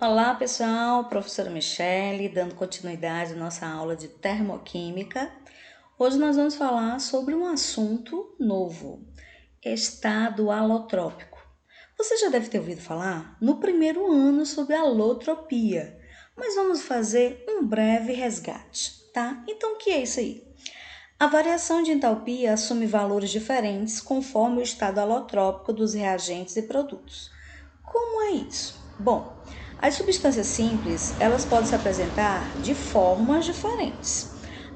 Olá pessoal, professora Michele, dando continuidade à nossa aula de termoquímica. Hoje nós vamos falar sobre um assunto novo, estado alotrópico. Você já deve ter ouvido falar no primeiro ano sobre alotropia, mas vamos fazer um breve resgate, tá? Então o que é isso aí? A variação de entalpia assume valores diferentes conforme o estado alotrópico dos reagentes e produtos. Como é isso? Bom, as substâncias simples, elas podem se apresentar de formas diferentes.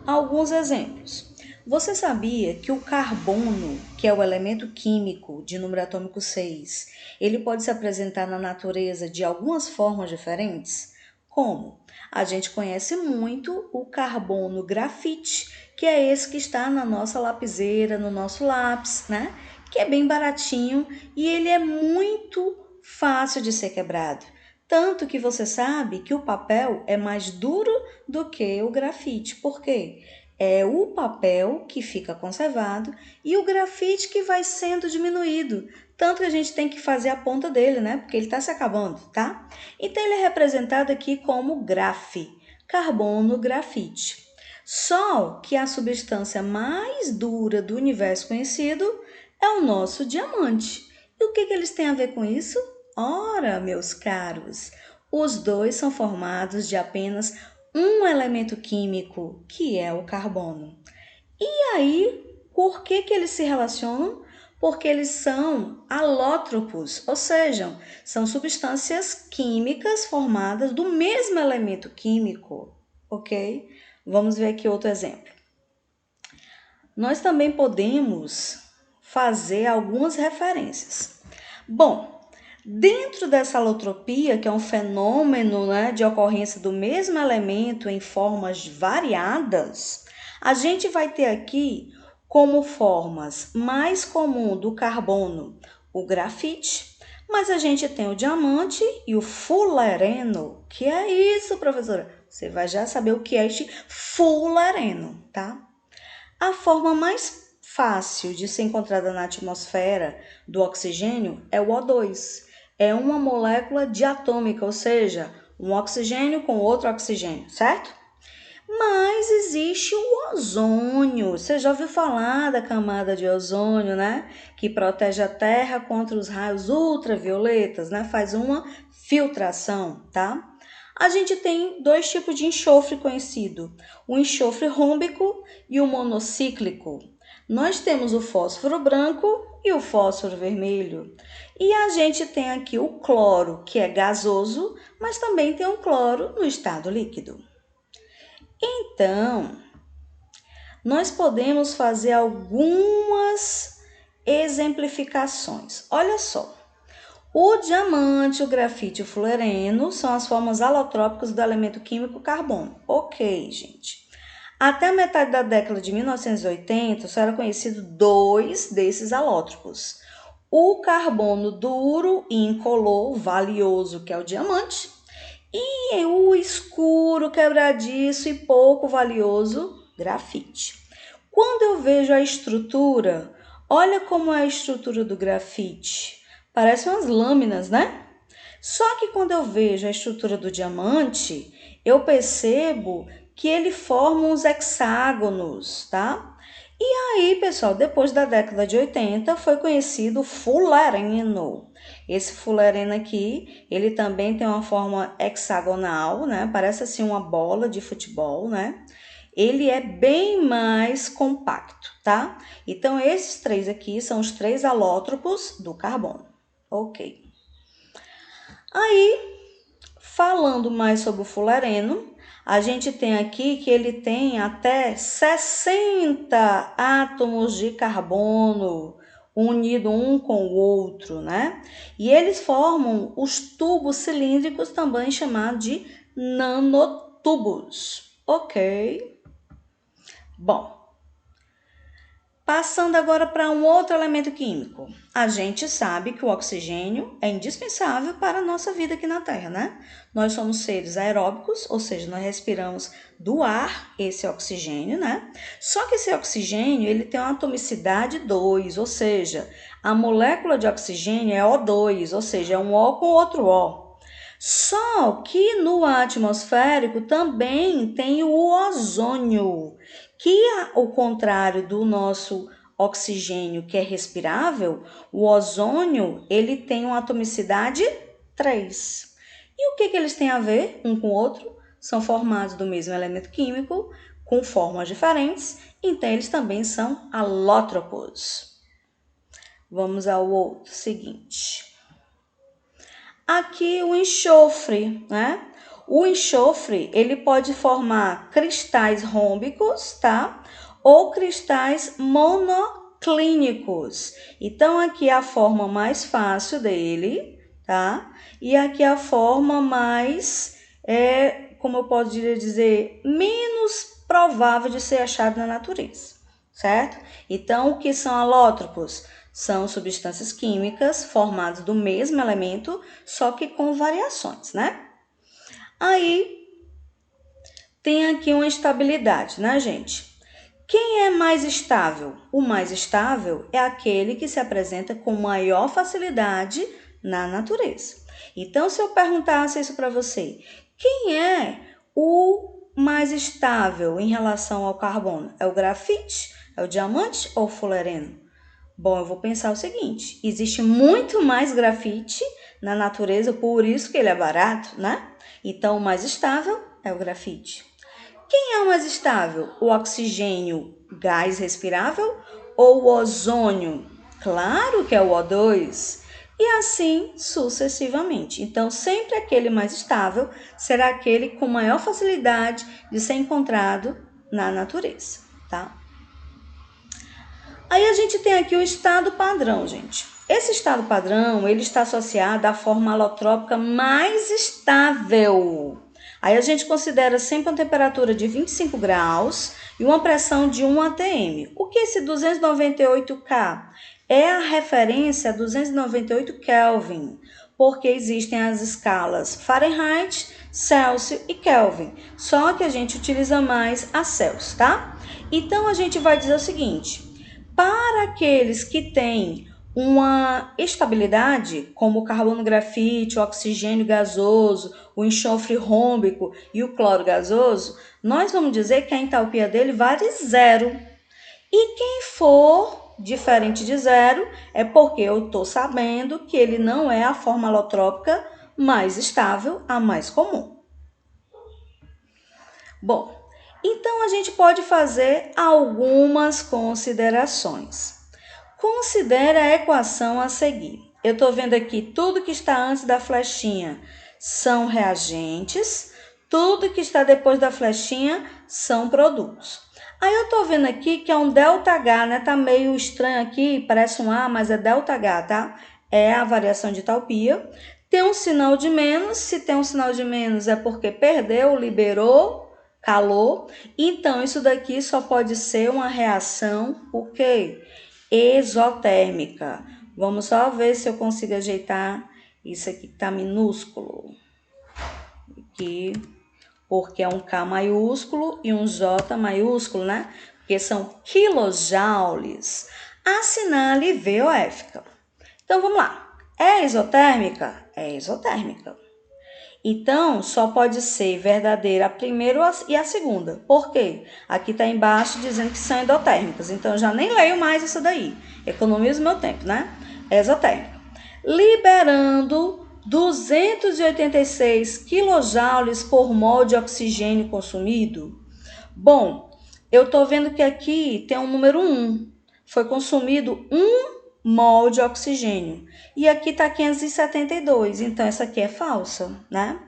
Alguns exemplos. Você sabia que o carbono, que é o elemento químico de número atômico 6, ele pode se apresentar na natureza de algumas formas diferentes? Como? A gente conhece muito o carbono grafite, que é esse que está na nossa lapiseira, no nosso lápis, né? Que é bem baratinho e ele é muito fácil de ser quebrado. Tanto que você sabe que o papel é mais duro do que o grafite. Por quê? É o papel que fica conservado e o grafite que vai sendo diminuído. Tanto que a gente tem que fazer a ponta dele, né? Porque ele está se acabando, tá? Então ele é representado aqui como graf, carbono grafite. Só que a substância mais dura do universo conhecido é o nosso diamante. E o que eles têm a ver com isso? Ora, meus caros, os dois são formados de apenas um elemento químico, que é o carbono. E aí, por que eles se relacionam? Porque eles são alótropos, ou seja, são substâncias químicas formadas do mesmo elemento químico, ok? Vamos ver aqui outro exemplo. Nós também podemos fazer algumas referências. Bom, dentro dessa alotropia, que é um fenômeno, né, de ocorrência do mesmo elemento em formas variadas, a gente vai ter aqui como formas mais comum do carbono o grafite, mas a gente tem o diamante e o fulereno. Que é isso, professora? Você vai já saber o que é este fulereno, tá? A forma mais fácil de ser encontrada na atmosfera do oxigênio é o O2. É uma molécula diatômica, ou seja, um oxigênio com outro oxigênio, certo? Mas existe o ozônio. Você já ouviu falar da camada de ozônio, né? Que protege a Terra contra os raios ultravioletas, né? Faz uma filtração, tá? A gente tem dois tipos de enxofre conhecido: o enxofre rômbico e o monocíclico. Nós temos o fósforo branco e o fósforo vermelho. E a gente tem aqui o cloro, que é gasoso, mas também tem o cloro no estado líquido. Então, nós podemos fazer algumas exemplificações. Olha só. O diamante, o grafite e o fulereno são as formas alotrópicas do elemento químico carbono. Ok, gente. Até a metade da década de 1980, só era conhecido dois desses alótropos. O carbono duro e incolor, valioso, que é o diamante, e o escuro, quebradiço e pouco valioso, grafite. Quando eu vejo a estrutura, olha como é a estrutura do grafite. Parece umas lâminas, né? Só que quando eu vejo a estrutura do diamante, eu percebo que ele forma uns hexágonos, tá? E aí, pessoal, depois da década de 80, foi conhecido o fulareno. Esse fulareno aqui, ele também tem uma forma hexagonal, né? Parece assim uma bola de futebol, né? Ele é bem mais compacto, tá? Então, esses três aqui são os três alótropos do carbono. Ok. Aí, falando mais sobre o fulareno, a gente tem aqui que ele tem até 60 átomos de carbono unido um com o outro, né? E eles formam os tubos cilíndricos, também chamados de nanotubos. Ok? Bom, passando agora para um outro elemento químico. A gente sabe que o oxigênio é indispensável para a nossa vida aqui na Terra, né? Nós somos seres aeróbicos, ou seja, nós respiramos do ar esse oxigênio, né? Só que esse oxigênio, ele tem uma atomicidade 2, ou seja, a molécula de oxigênio é O2, ou seja, é um O com outro O. Só que no atmosférico também tem o ozônio, que ao contrário do nosso oxigênio que é respirável, o ozônio ele tem uma atomicidade 3. E o que eles têm a ver um com o outro? São formados do mesmo elemento químico, com formas diferentes, então eles também são alótropos. Vamos ao outro seguinte. Aqui o enxofre, né? O enxofre, ele pode formar cristais rômbicos, tá? Ou cristais monoclínicos. Então, aqui é a forma mais fácil dele, tá? E aqui é a forma mais, como eu posso dizer, menos provável de ser achado na natureza, certo? Então, o que são alótropos? São substâncias químicas formadas do mesmo elemento, só que com variações, né? Aí tem aqui uma estabilidade, né, gente? Quem é mais estável? O mais estável é aquele que se apresenta com maior facilidade na natureza. Então, se eu perguntasse isso para você, quem é o mais estável em relação ao carbono? É o grafite? É o diamante ou o fulereno? Bom, eu vou pensar o seguinte: existe muito mais grafite na natureza, por isso que ele é barato, né? Então, o mais estável é o grafite. Quem é o mais estável? O oxigênio, gás respirável, ou o ozônio? Claro que é o O2. E assim sucessivamente. Então, sempre aquele mais estável será aquele com maior facilidade de ser encontrado na natureza, tá? Aí a gente tem aqui o estado padrão, gente. Esse estado padrão, ele está associado à forma alotrópica mais estável. Aí a gente considera sempre uma temperatura de 25 graus e uma pressão de 1 atm. O que é esse 298 K? É a referência a 298 Kelvin, porque existem as escalas Fahrenheit, Celsius e Kelvin. Só que a gente utiliza mais a Celsius, tá? Então a gente vai dizer o seguinte: para aqueles que têm uma estabilidade, como o carbono grafite, o oxigênio gasoso, o enxofre rômbico e o cloro gasoso, nós vamos dizer que a entalpia dele vale 0. E quem for diferente de 0 é porque eu estou sabendo que ele não é a forma alotrópica mais estável, a mais comum. Bom, então a gente pode fazer algumas considerações. Considere a equação a seguir. Eu estou vendo aqui tudo que está antes da flechinha são reagentes, tudo que está depois da flechinha são produtos. Aí eu estou vendo aqui que é um ΔH, né? Tá meio estranho aqui, parece um A, mas é ΔH, tá? É a variação de entalpia. Tem um sinal de menos, se tem um sinal de menos é porque perdeu, liberou calor. Então, isso daqui só pode ser uma reação, o quê? Exotérmica. Vamos só ver se eu consigo ajeitar isso aqui que tá minúsculo. Aqui, porque é um K maiúsculo e um J maiúsculo, né? Porque são quilojoules. Assinale VOF. Então, vamos lá. É exotérmica? É exotérmica. Então, só pode ser verdadeira a primeira e a segunda. Por quê? Aqui está embaixo dizendo que são endotérmicas. Então, eu já nem leio mais isso daí. Economizo meu tempo, né? Exotérmica. Liberando 286 quilojoules por mol de oxigênio consumido. Bom, eu estou vendo que aqui tem um número 1. Foi consumido 1 mol de oxigênio. E aqui está 572, então essa aqui é falsa, né?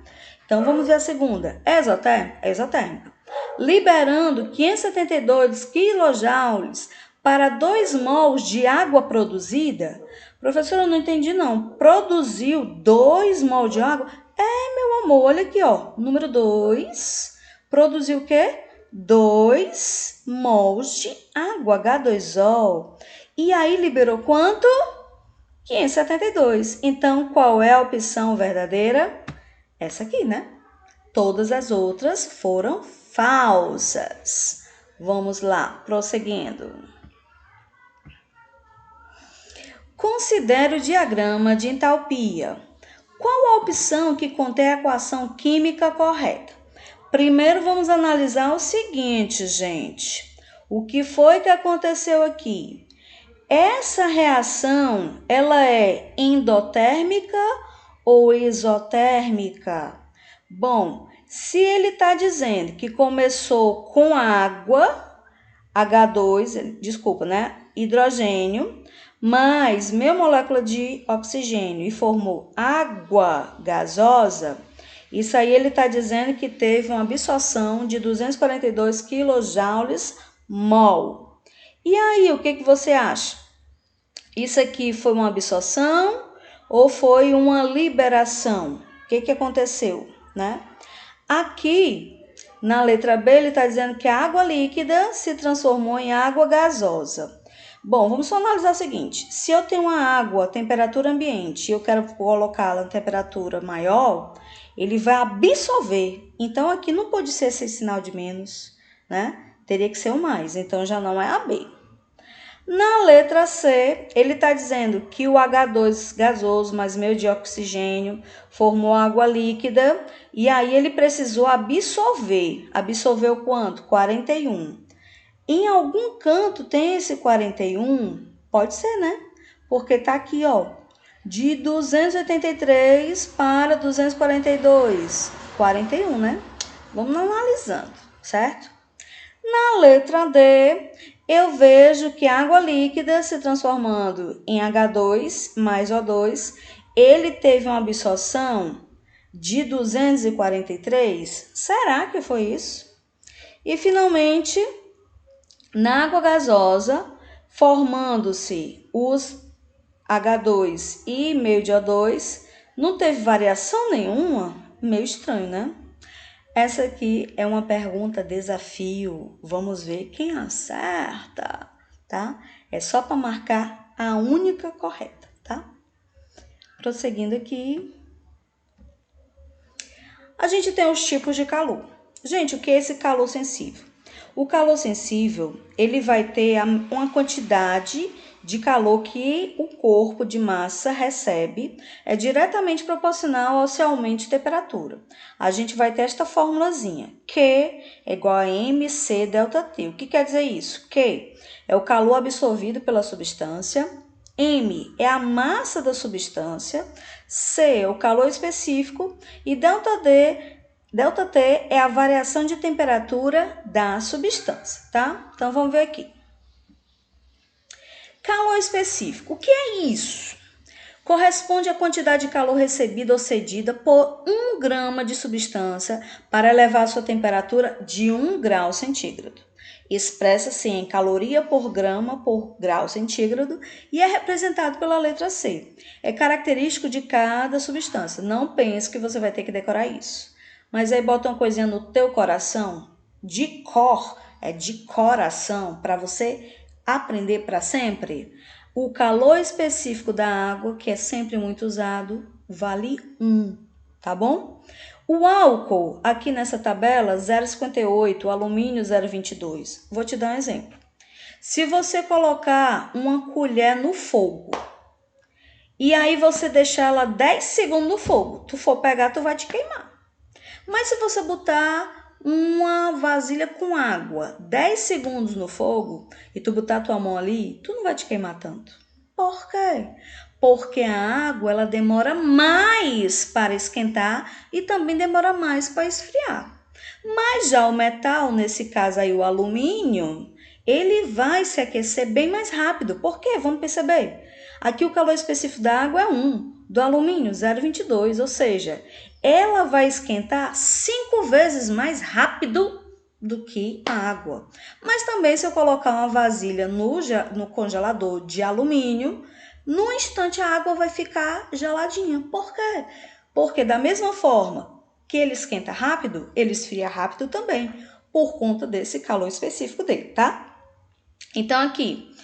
Então, vamos ver a segunda. É exotérmica? É exotérmica. Liberando 572 quilojoules para 2 mols de água produzida. Professora, eu não entendi não. Produziu 2 mols de água? É, meu amor, olha aqui, ó. Número 2. Produziu o quê? 2 mols de água, H2O. E aí liberou quanto? 572. Então, qual é a opção verdadeira? Essa aqui, né? Todas as outras foram falsas. Vamos lá, prosseguindo. Considere o diagrama de entalpia. Qual a opção que contém a equação química correta? Primeiro vamos analisar o seguinte, gente. O que foi que aconteceu aqui? Essa reação, ela é endotérmica ou exotérmica? Bom, se ele está dizendo que começou com água, H2, desculpa, né? Hidrogênio, mais meia molécula de oxigênio e formou água gasosa, isso aí ele está dizendo que teve uma absorção de 242 kJ mol. E aí, o que você acha? Isso aqui foi uma absorção ou foi uma liberação? O que aconteceu, né? Aqui, na letra B, ele está dizendo que a água líquida se transformou em água gasosa. Bom, vamos só analisar o seguinte. Se eu tenho uma água, temperatura ambiente, e eu quero colocá-la em temperatura maior, ele vai absorver. Então, aqui não pode ser esse sinal de menos, né? Teria que ser o mais. Então, já não é a B. Na letra C, ele está dizendo que o H2 gasoso mais meio de oxigênio formou água líquida e aí ele precisou absorver. Absorveu quanto? 41. Em algum canto tem esse 41? Pode ser, né? Porque está aqui, ó, de 283 para 242. 41, né? Vamos analisando, certo? Na letra D, eu vejo que a água líquida se transformando em H2 mais O2, ele teve uma absorção de 243. Será que foi isso? E finalmente, na água gasosa, formando-se os H2 e meio de O2, não teve variação nenhuma? Meio estranho, né? Essa aqui é uma pergunta desafio. Vamos ver quem acerta, tá? É só para marcar a única correta, tá? Prosseguindo aqui. A gente tem os tipos de calor. Gente, o que é esse calor sensível? O calor sensível, ele vai ter uma quantidade de calor que o corpo de massa recebe, é diretamente proporcional ao seu aumento de temperatura. A gente vai ter esta formulazinha, Q é igual a mc delta T. O que quer dizer isso? Q é o calor absorvido pela substância, M é a massa da substância, C é o calor específico e delta T é a variação de temperatura da substância, tá? Então, vamos ver aqui. Calor específico, o que é isso? Corresponde à quantidade de calor recebida ou cedida por 1 grama de substância para elevar sua temperatura de 1 grau centígrado. Expressa-se em caloria por grama por grau centígrado e é representado pela letra C. É característico de cada substância. Não pense que você vai ter que decorar isso. Mas aí bota uma coisinha no teu coração, de cor, é de coração, para você aprender para sempre. O calor específico da água, que é sempre muito usado, vale 1, tá bom? O álcool, aqui nessa tabela, 0,58, o alumínio 0,22. Vou te dar um exemplo. Se você colocar uma colher no fogo e aí você deixar ela 10 segundos no fogo, tu for pegar, tu vai te queimar. Mas se você botar uma vasilha com água 10 segundos no fogo e tu botar tua mão ali, tu não vai te queimar tanto. Por quê? Porque a água ela demora mais para esquentar e também demora mais para esfriar. Mas já o metal, nesse caso aí o alumínio, ele vai se aquecer bem mais rápido. Por quê? Vamos perceber. Aqui o calor específico da água é 1, do alumínio 0,22, ou seja, ela vai esquentar 5 vezes mais rápido do que a água. Mas também se eu colocar uma vasilha no congelador de alumínio, no instante a água vai ficar geladinha. Por quê? Porque da mesma forma que ele esquenta rápido, ele esfria rápido também, por conta desse calor específico dele, tá? Então aqui,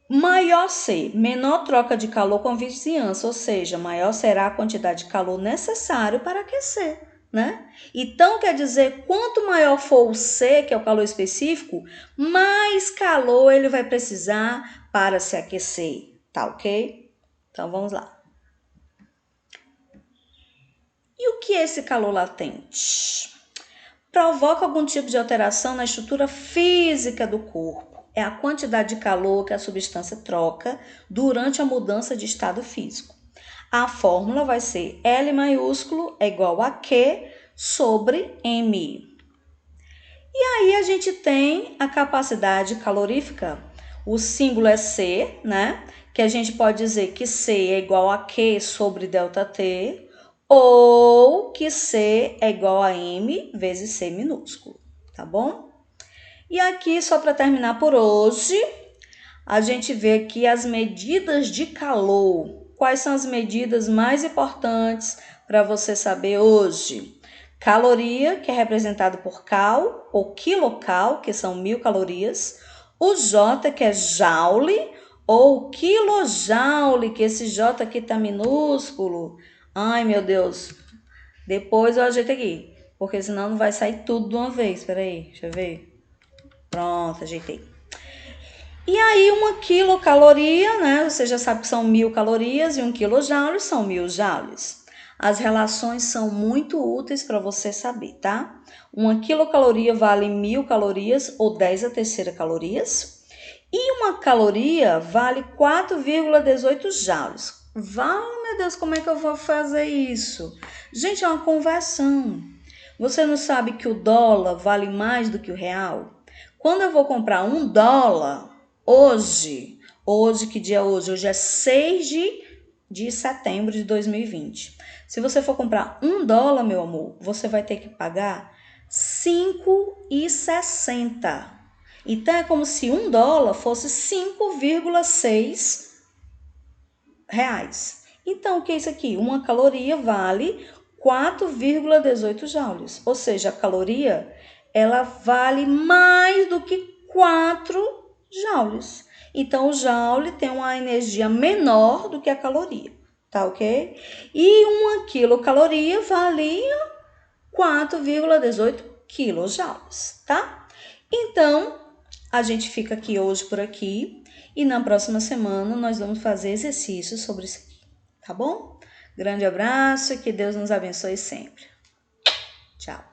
maior C, menor troca de calor com vizinhança, ou seja, maior será a quantidade de calor necessário para aquecer, né? Então, quer dizer, quanto maior for o C, que é o calor específico, mais calor ele vai precisar para se aquecer, tá ok? Então, vamos lá. E o que é esse calor latente? Provoca algum tipo de alteração na estrutura física do corpo. É a quantidade de calor que a substância troca durante a mudança de estado físico. A fórmula vai ser L maiúsculo é igual a Q sobre M. E aí a gente tem a capacidade calorífica. O símbolo é C, né? Que a gente pode dizer que C é igual a Q sobre ΔT, ou que C é igual a M vezes C minúsculo, tá bom? E aqui, só para terminar por hoje, a gente vê aqui as medidas de calor. Quais são as medidas mais importantes para você saber hoje? Caloria, que é representado por cal ou quilocal, que são 1000 calorias. O J, que é joule, ou quilojoule, que esse J aqui tá minúsculo. Ai, meu Deus. Depois eu ajeito aqui, porque senão não vai sair tudo de uma vez. Espera aí, deixa eu ver. Pronto, ajeitei. E aí, uma quilocaloria, né? Você já sabe que são 1000 calorias e 1 quilojoule são 1000 joules. As relações são muito úteis para você saber, tá? Uma quilocaloria vale 1000 calorias ou 10 a terceira calorias. E uma caloria vale 4,18 joules. Vale, meu Deus, como é que eu vou fazer isso? Gente, é uma conversão. Você não sabe que o dólar vale mais do que o real? Quando eu vou comprar $1, hoje, que dia é hoje? Hoje é 6 de setembro de 2020. Se você for comprar $1, meu amor, você vai ter que pagar 5,60. Então, é como se $1 fosse 5,6 reais. Então, o que é isso aqui? Uma caloria vale 4,18 joules. Ou seja, a caloria, ela vale mais do que 4 joules. Então, o joule tem uma energia menor do que a caloria, tá ok? E uma quilocaloria valia 4,18 quilojoules, tá? Então, a gente fica aqui hoje por aqui e na próxima semana nós vamos fazer exercícios sobre isso aqui, tá bom? Grande abraço e que Deus nos abençoe sempre. Tchau.